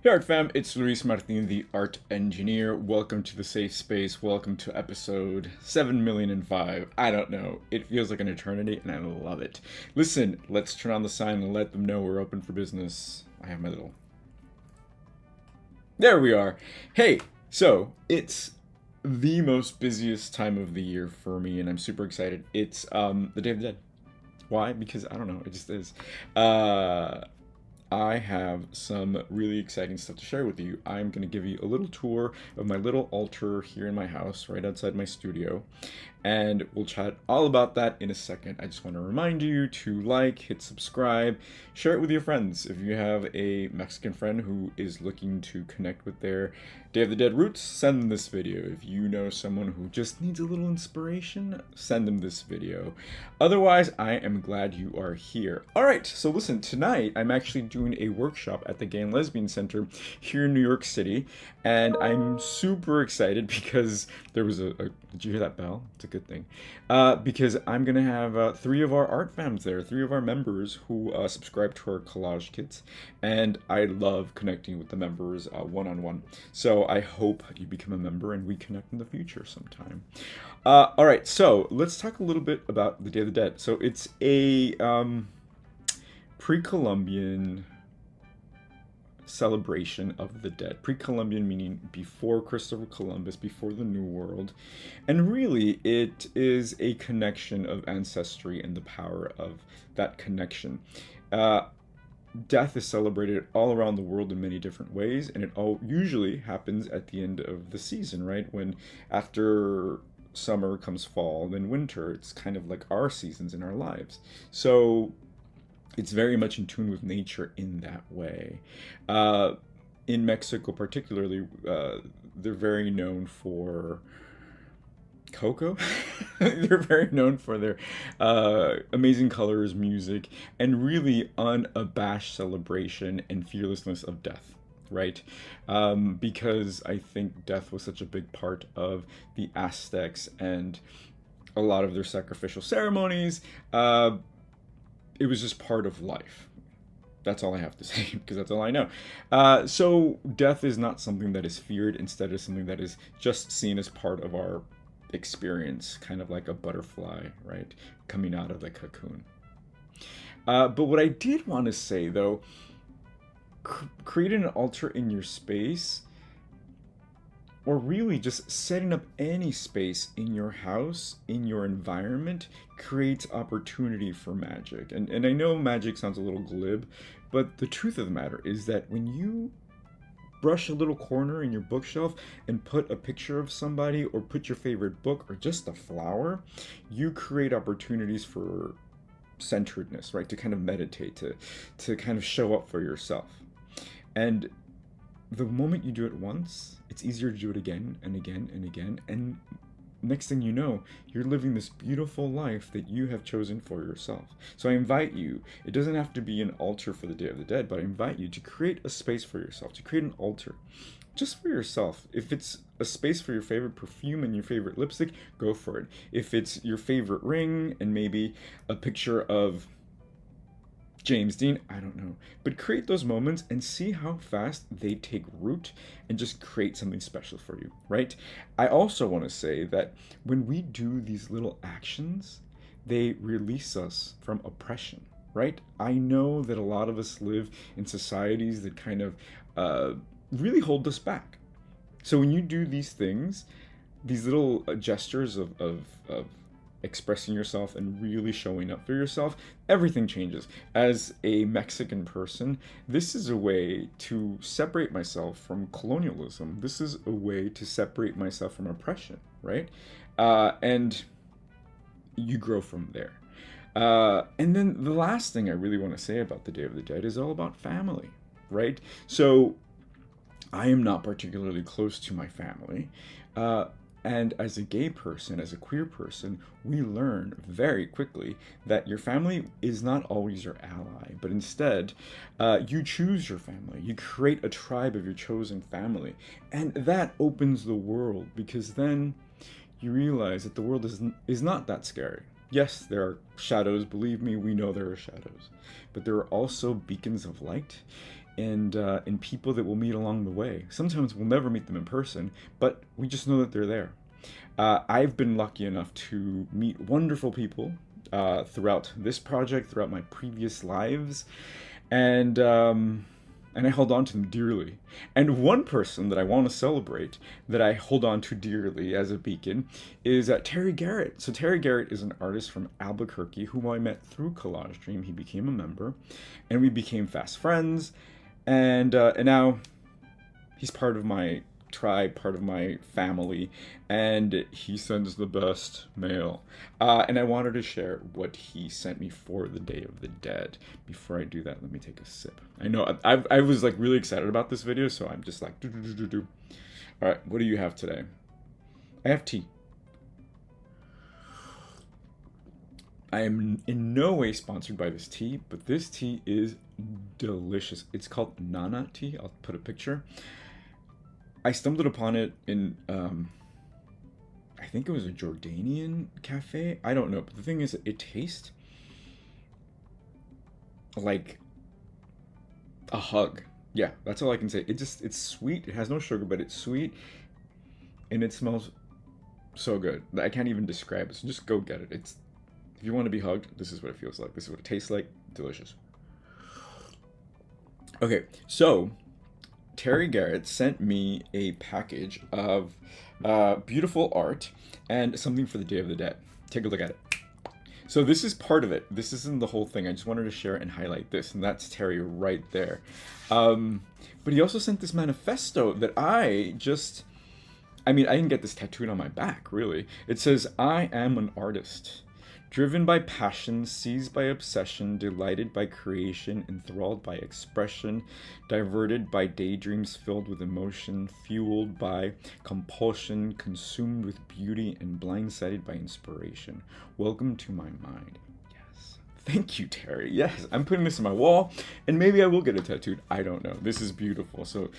Hey Art Fam, it's Luis Martin, the Art Engineer. Welcome to the Safe Space. Welcome to episode 7,000,005. I don't know. It feels like an eternity, and I love it. Listen, let's turn on the sign and let them know we're open for business. I have my little... There we are. Hey, so it's the most busiest time of the year for me, and I'm super excited. It's the Day of the Dead. Why? Because I don't know. It just is. I have some really exciting stuff to share with you. I'm going to give you a little tour of my little altar here in my house, right outside my studio, and we'll chat all about that in a second. I just want to remind you to like, hit subscribe, share it with your friends. If you have a Mexican friend who is looking to connect with their Day of the Dead roots, send them this video. If you know someone who just needs a little inspiration, send them this video. Otherwise, I am glad you are here. All right, so listen, tonight I'm actually doing a workshop at the Gay and Lesbian Center here in New York City, and I'm super excited because there was did you hear that bell? It's a good thing. Because I'm gonna have three of our art fams there, three of our members who subscribe to our collage kits, and I love connecting with the members one-on-one. So I hope you become a member and we connect in the future sometime. All right, so let's talk a little bit about the Day of the Dead. So it's a pre-Columbian celebration of the dead. Pre-Columbian meaning before Christopher Columbus, before the New World. And really, it is a connection of ancestry and the power of that connection. Death is celebrated all around the world in many different ways, and it all usually happens at the end of the season, right? When after summer comes fall, then winter. It's kind of like our seasons in our lives. So it's very much in tune with nature in that way. In Mexico, particularly, they're very known for cocoa. They're very known for their amazing colors, music, and really unabashed celebration and fearlessness of death, right? Because I think death was such a big part of the Aztecs and a lot of their sacrificial ceremonies. It was just part of life. That's all I have to say because that's all I know. So death is not something that is feared. Instead, it's something that is just seen as part of our experience, kind of like a butterfly, right, coming out of the cocoon. But what I did want to say, though, creating an altar in your space, or really just setting up any space in your house, in your environment, creates opportunity for magic. And I know magic sounds a little glib, but the truth of the matter is that when you brush a little corner in your bookshelf and put a picture of somebody or put your favorite book or just a flower, you create opportunities for centeredness, right? To kind of meditate, to kind of show up for yourself. And the moment you do it once, it's easier to do it again and again and again. And next thing you know, you're living this beautiful life that you have chosen for yourself. So I invite you, it doesn't have to be an altar for the Day of the Dead, but I invite you to create a space for yourself, to create an altar just for yourself. If it's a space for your favorite perfume and your favorite lipstick, go for it. If it's your favorite ring and maybe a picture of James Dean, I don't know. But create those moments and see how fast they take root and just create something special for you, right? I also want to say that when we do these little actions, they release us from oppression, right? I know that a lot of us live in societies that kind of really hold us back. So when you do these things, these little gestures of expressing yourself and really showing up for yourself, everything changes. As a Mexican person, this is a way to separate myself from colonialism. This is a way to separate myself from oppression, right? And you grow from there. And then the last thing I really want to say about the Day of the Dead is all about family, right? So I am not particularly close to my family. And as a gay person, as a queer person, we learn very quickly that your family is not always your ally, but instead, you choose your family. You create a tribe of your chosen family. And that opens the world because then you realize that the world is not that scary. Yes, there are shadows. Believe me, we know there are shadows. But there are also beacons of light and people that we'll meet along the way. Sometimes we'll never meet them in person, but we just know that they're there. I've been lucky enough to meet wonderful people throughout this project, throughout my previous lives, and and I held on to them dearly. And one person that I want to celebrate that I hold on to dearly as a beacon is Terry Garret. So Terry Garret is an artist from Albuquerque whom I met through Collage Dream. He became a member, and we became fast friends. And now he's part of my tribe, part of my family, and he sends the best mail. And I wanted to share what he sent me for the Day of the Dead. Before I do that, let me take a sip. I know I was like really excited about this video, so I'm just like do do do do do. All right, what do you have today? I have tea. I am in no way sponsored by this tea, but this tea is delicious. It's called Nana tea. I'll put a picture. I stumbled upon it in, I think it was a Jordanian cafe. I don't know, but the thing is, it tastes like a hug. Yeah, that's all I can say. It's sweet. It has no sugar, but it's sweet, and it smells so good. I can't even describe it, so just go get it. If you want to be hugged, this is what it feels like. This is what it tastes like. Delicious. Okay, so Terry Garret sent me a package of beautiful art and something for the Day of the Dead. Take a look at it. So this is part of it. This isn't the whole thing. I just wanted to share and highlight this, and that's Terry right there. But he also sent this manifesto that I didn't get this tattooed on my back, really. It says, "I am an artist. Driven by passion, seized by obsession, delighted by creation, enthralled by expression, diverted by daydreams filled with emotion, fueled by compulsion, consumed with beauty, and blindsided by inspiration. Welcome to my mind." Yes. Thank you, Terry. Yes, I'm putting this on my wall, and maybe I will get it tattooed. I don't know. This is beautiful. So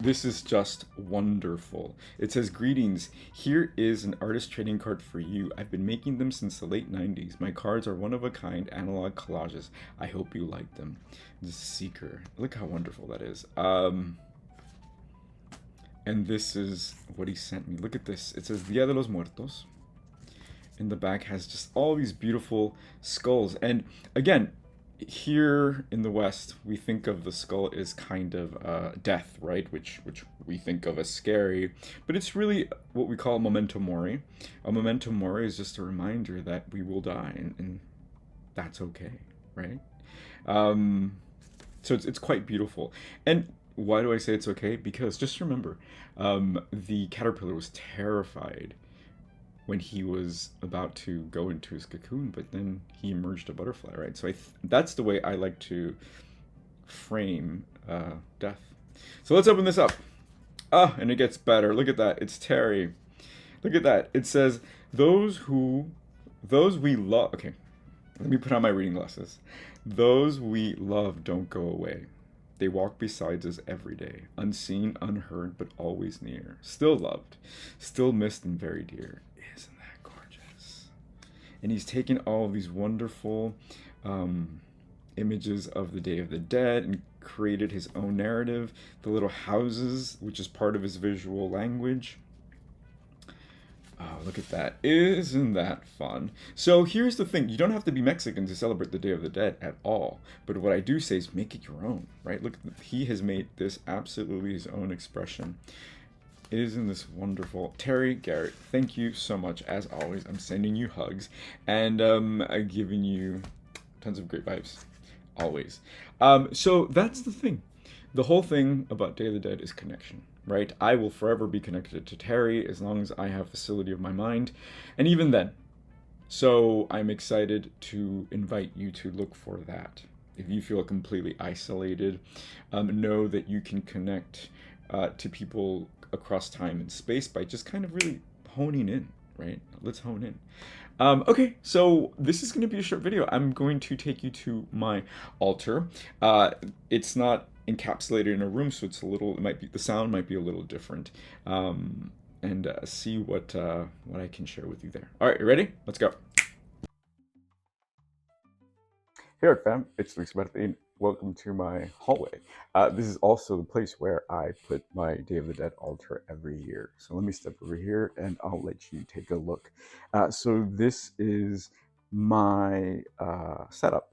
this is just wonderful. It says, "Greetings. Here is an artist trading card for you. I've been making them since the late 90s. My cards are one-of-a-kind analog collages. I hope you like them." The Seeker. Look how wonderful that is. And this is what he sent me. Look at this. It says, "Dia de los Muertos." And the back has just all these beautiful skulls. And again, here in the West, we think of the skull as kind of death, right? Which we think of as scary, but it's really what we call memento mori. A memento mori is just a reminder that we will die, and that's okay, right? So it's quite beautiful. And why do I say it's okay? Because just remember, the caterpillar was terrified when he was about to go into his cocoon, but then he emerged a butterfly, right? So that's the way I like to frame death. So let's open this up. And it gets better. Look at that. It's Terry. Look at that. It says, those we love. Okay, let me put on my reading glasses. "Those we love don't go away. They walk beside us every day, unseen, unheard, but always near. Still loved, still missed, and very dear." Isn't that gorgeous? And he's taken all of these wonderful images of the Day of the Dead and created his own narrative. The little houses, which is part of his visual language. Oh, look at that. Isn't that fun? So here's the thing. You don't have to be Mexican to celebrate the Day of the Dead at all. But what I do say is make it your own, right? Look, he has made this absolutely his own expression. Isn't this wonderful? Terry Garret, thank you so much. As always, I'm sending you hugs and I'm giving you tons of great vibes. Always. So that's the thing. The whole thing about Day of the Dead is connection, right? I will forever be connected to Terry as long as I have facility of my mind. And even then. So I'm excited to invite you to look for that. If you feel completely isolated, know that you can connect to people across time and space by just kind of really honing in, right? Let's hone in. Okay, so this is going to be a short video. I'm going to take you to my altar. It's not encapsulated in a room, so the sound might be a little different. And see what I can share with you there. All right, you ready? Let's go. Garrett fam, it's Luis Martin. Welcome to my hallway. This is also the place where I put my Day of the Dead altar every year. So let me step over here and I'll let you take a look. So this is my setup.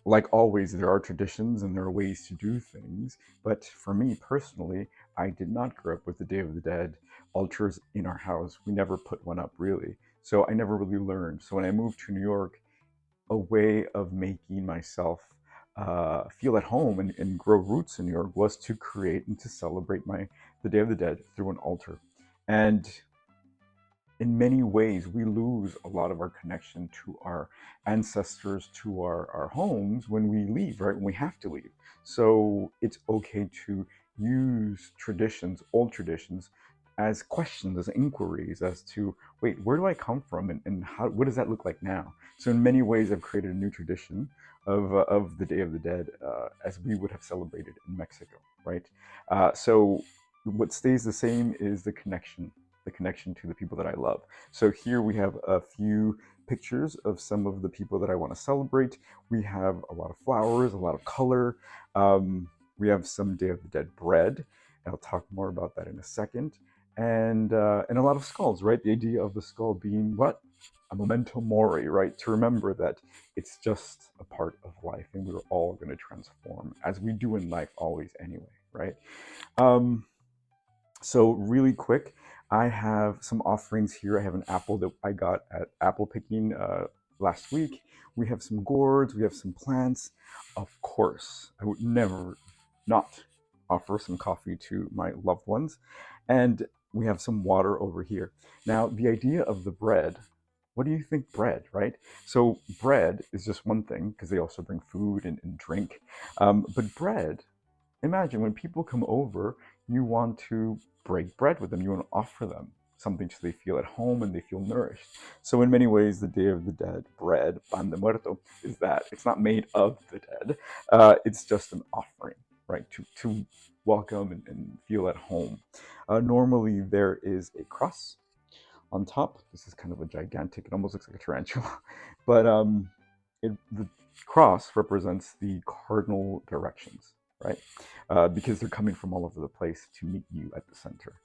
Like always, there are traditions and there are ways to do things. But for me personally, I did not grow up with the Day of the Dead altars in our house. We never put one up really. So I never really learned. So when I moved to New York, a way of making myself feel at home and grow roots in New York was to create and to celebrate the Day of the Dead through an altar. And in many ways, we lose a lot of our connection to our ancestors, to our homes when we leave, right? When we have to leave. So it's okay to use traditions, old traditions, as questions, as inquiries, as to, wait, where do I come from and how, what does that look like now? So in many ways, I've created a new tradition of the Day of the Dead as we would have celebrated in Mexico, right? So what stays the same is the connection to the people that I love. So here we have a few pictures of some of the people that I want to celebrate. We have a lot of flowers, a lot of color. We have some Day of the Dead bread, and I'll talk more about that in a second. And a lot of skulls, right? The idea of the skull being what? A memento mori, right? To remember that it's just a part of life, and we're all going to transform, as we do in life always anyway, right? Um, so really quick, I have some offerings here. I have an apple that I got at apple picking last week. We have some gourds. We have some plants. Of course, I would never not offer some coffee to my loved ones. And we have some water over here. Now, the idea of the bread, what do you think bread, right? So bread is just one thing because they also bring food and drink. But bread, imagine when people come over, you want to break bread with them. You want to offer them something so they feel at home and they feel nourished. So in many ways, the Day of the Dead bread, pan de muerto, is that it's not made of the dead. It's just an offering, right? To welcome and feel at home. Normally, there is a cross on top. This is kind of a gigantic, it almost looks like a tarantula. But the cross represents the cardinal directions, right? Because they're coming from all over the place to meet you at the center.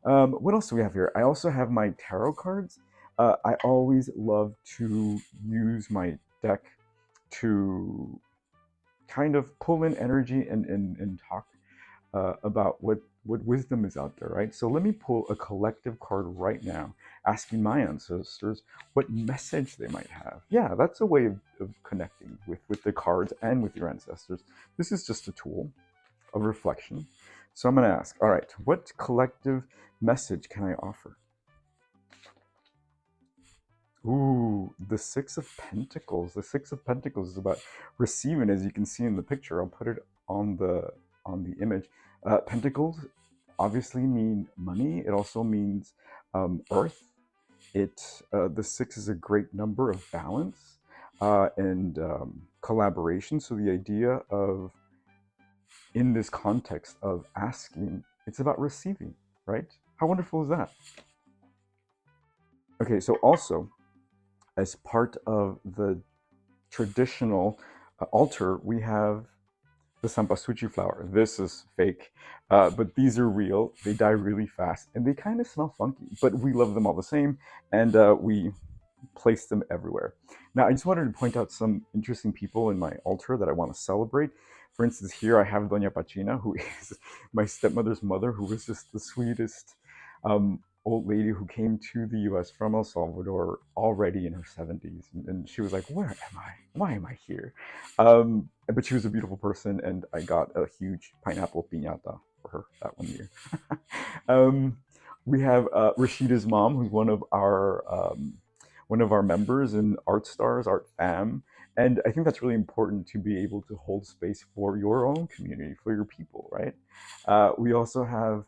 What else do we have here? I also have my tarot cards. I always love to use my deck to kind of pull in energy and talk about what wisdom is out there, right? So let me pull a collective card right now, asking my ancestors what message they might have. Yeah, that's a way of connecting with the cards and with your ancestors. This is just a tool of reflection. So I'm going to ask, all right, what collective message can I offer? Ooh, the Six of Pentacles. The Six of Pentacles is about receiving, as you can see in the picture. I'll put it on the image. Pentacles obviously mean money. It also means earth. The six is a great number of balance and collaboration. So the idea of, in this context of asking, it's about receiving, right? How wonderful is that? Okay, so also, as part of the traditional altar, we have the Sampasuchi flower. This is fake, but these are real. They die really fast, and they kind of smell funky, but we love them all the same, and we place them everywhere. Now, I just wanted to point out some interesting people in my altar that I want to celebrate. For instance, here I have Doña Pachina, who is my stepmother's mother, who was just the sweetest old lady who came to the US from El Salvador already in her 70s. And she was like, where am I? Why am I here? But she was a beautiful person, and I got a huge pineapple piñata for her that one year. We have Rashida's mom, who's one of our members in Art Stars, Art Fam. And I think that's really important to be able to hold space for your own community, for your people, right? We also have,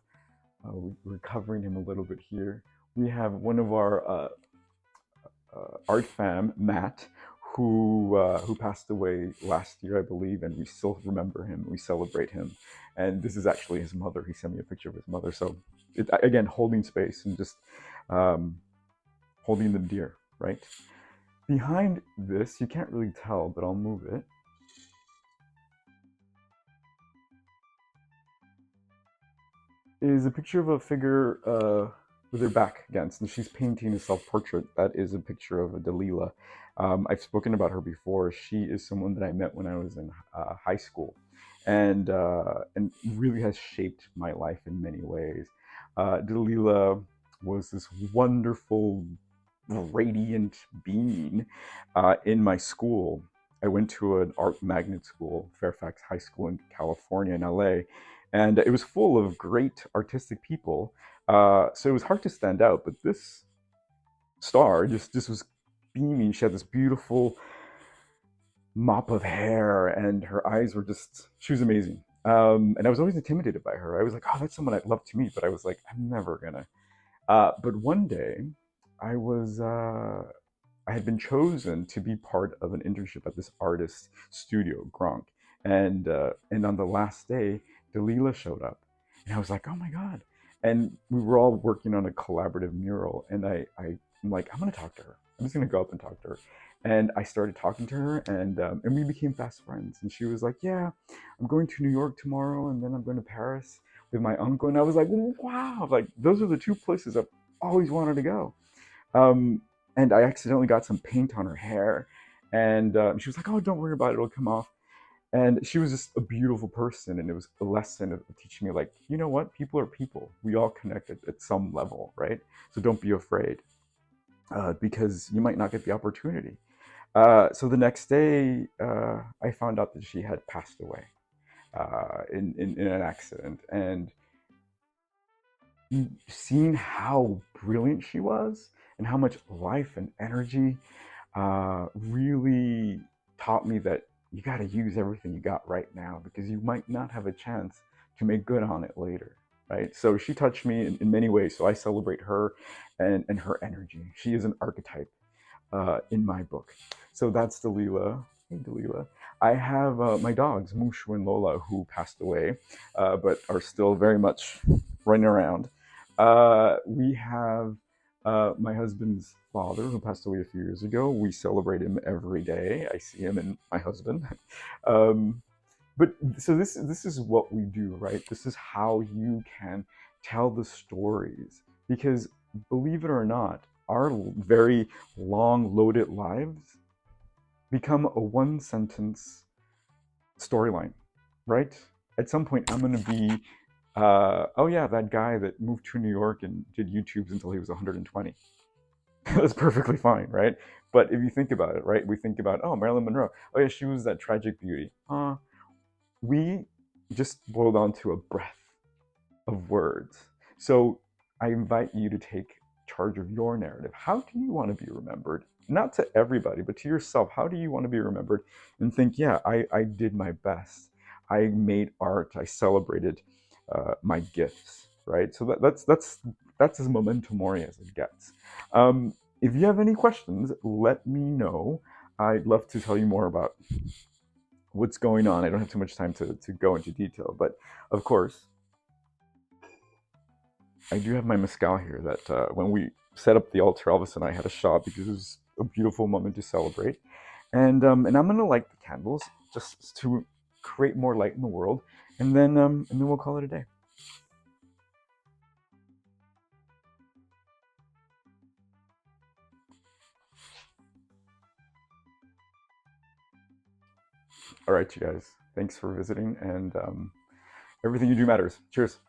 we're covering him a little bit here. We have one of our Art Fam, Matt, who passed away last year, I believe, and we still remember him. We celebrate him, and this is actually his mother. He sent me a picture of his mother. So, again, holding space and just holding them dear, right? Behind this, you can't really tell, but I'll move it, is a picture of a figure with her back against, and she's painting a self-portrait. That is a picture of a Delilah. I've spoken about her before. She is someone that I met when I was in high school, and really has shaped my life in many ways. Delilah was this wonderful, radiant being in my school. I went to an art magnet school, Fairfax High School in California, in LA, and it was full of great artistic people. So it was hard to stand out, but this star just was beaming. She had this beautiful mop of hair, and her eyes were just, she was amazing. And I was always intimidated by her. I was like, oh, that's someone I'd love to meet, but I was like, I'm never gonna. But one day, I was I had been chosen to be part of an internship at this artist studio, Gronk, and on the last day, Delilah showed up, and I was like, oh my god! And we were all working on a collaborative mural, and I'm like, I'm gonna talk to her. I'm just gonna go up and talk to her. And I started talking to her, and we became fast friends. And she was like, yeah, I'm going to New York tomorrow, and then I'm going to Paris with my uncle. And I was like, wow, like those are the two places I've always wanted to go. Um, and I accidentally got some paint on her hair, and she was like, "Oh, don't worry about it; it'll come off." And she was just a beautiful person, and it was a lesson of teaching me, like, you know what? People are people. We all connect at some level, right? So don't be afraid, because you might not get the opportunity. So the next day, I found out that she had passed away in an accident, and seeing how brilliant she was and how much life and energy really taught me that you got to use everything you got right now, because you might not have a chance to make good on it later, right? So she touched me in many ways. So I celebrate her and her energy. She is an archetype in my book. So that's Delilah. Hey, Delilah. I have my dogs, Mushu and Lola, who passed away, but are still very much running around. We have my husband's father, who passed away a few years ago. We celebrate him every day. I see him and my husband. um, but so this is what we do, right? This is how you can tell the stories, because believe it or not, our very long, loaded lives become a one sentence storyline, right? At some point, I'm going to be, oh yeah, that guy that moved to New York and did YouTubes until he was 120. That's perfectly fine, right? But if you think about it, right, we think about, oh, Marilyn Monroe. Oh yeah, she was that tragic beauty. We just boiled on to a breath of words. So I invite you to take charge of your narrative. How do you want to be remembered? Not to everybody, but to yourself. How do you want to be remembered? And think, yeah, I did my best. I made art. I celebrated my gifts, right? So that's as memento mori as it gets. If you have any questions, let me know. I'd love to tell you more about what's going on. I don't have too much time to go into detail, but of course, I do have my mezcal here that when we set up the altar, Elvis and I had a shot because it was a beautiful moment to celebrate. And I'm gonna light the candles just to create more light in the world, and then we'll call it a day. All right, you guys. Thanks for visiting, and everything you do matters. Cheers.